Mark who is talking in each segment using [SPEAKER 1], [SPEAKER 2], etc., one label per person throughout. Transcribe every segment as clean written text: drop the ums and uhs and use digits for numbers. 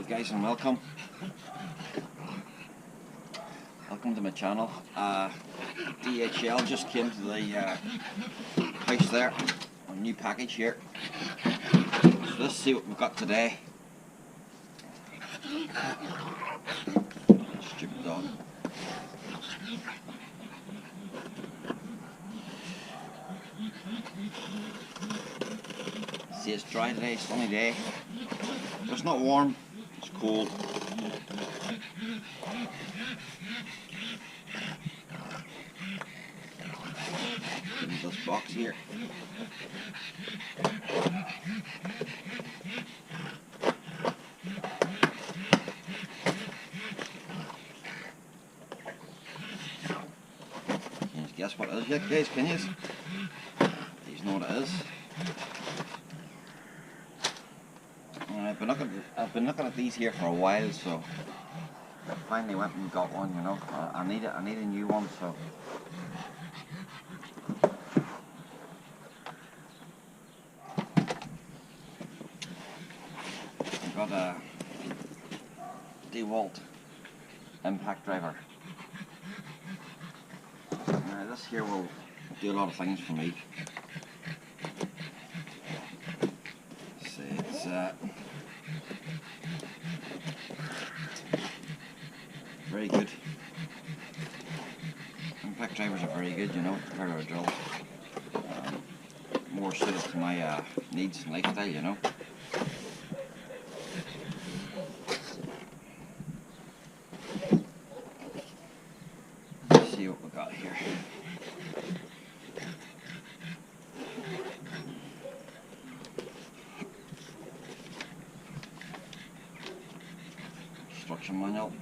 [SPEAKER 1] Guys, and welcome to my channel. DHL just came to the house there, a new package here. So let's see what we've got today. Stupid dog. See, it's dry today, sunny day. It's not warm, it's cold. In this box here. Can you guess what it is yet, guys? Can you? You know what it is. I've been looking at these here for a while, so I finally went and got one. You know, I need a new one, so. I've got a Dewalt impact driver. Now this here will do a lot of things for me. See, it's very good. Impact drivers are very good, you know, compared to a drill. More suited to my needs and lifestyle, you know. Let's see what we got here. Instruction manual.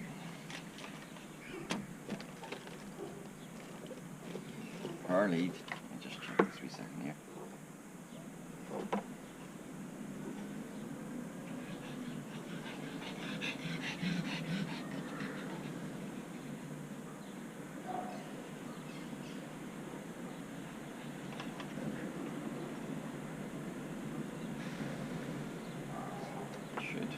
[SPEAKER 1] Power lead. I'll just check this 3 seconds here. Should.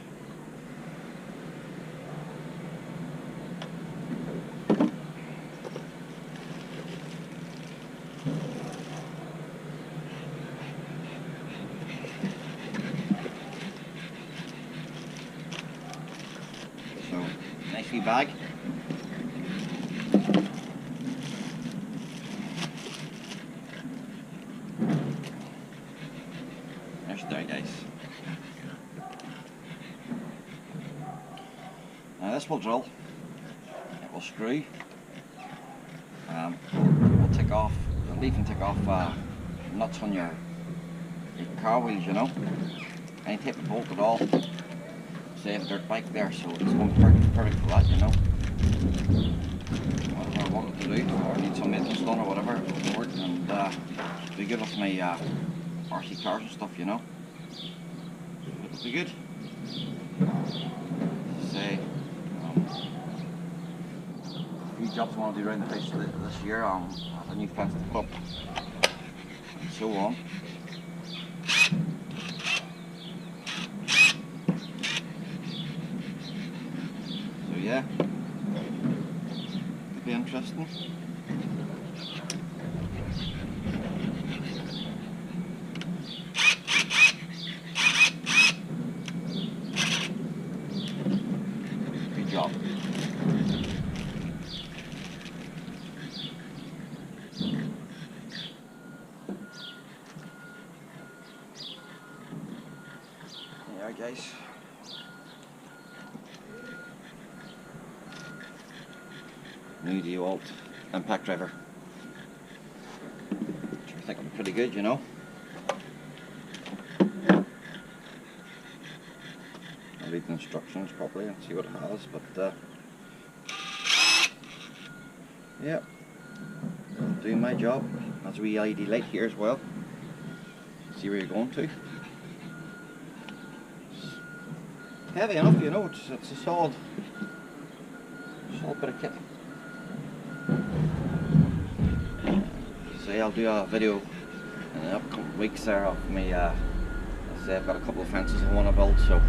[SPEAKER 1] So, nice wee bag. There's there, guys. Now this will drill. It will screw. Will take off. It'll even take off nuts on your car wheels, you know. Any type of bolt at all. Say I have a dirt bike there, so it's going perfect for that, you know. Whatever I wanted to do, or need some maintenance done or whatever, it'll work, and be good with my RC cars and stuff, you know. It'll be good. Say, a few jobs I want to do around the house this year. I have a new fence to put up, and so on. So yeah, it'll be interesting. Good job. There, guys. New Dewalt impact driver. I think I'm pretty good, you know. I'll read the instructions properly and see what it has, but yeah, doing my job. Has a wee LED light here as well. See where you're going to. It's heavy enough, you know. It's a solid bit of kit. Say I'll do a video in the upcoming weeks there of me. Say I've got a couple of fences I want to build, so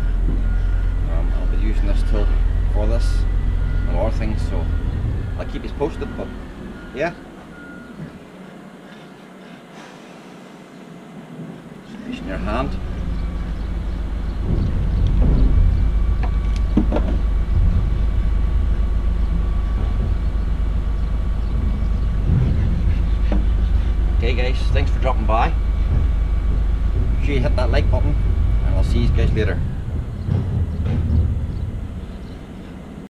[SPEAKER 1] I'll be using this tool for this and a lot of things, so I'll keep you posted. But yeah, just in your hand. Okay guys, thanks for dropping by. Make sure you hit that like button, and I'll see you guys later.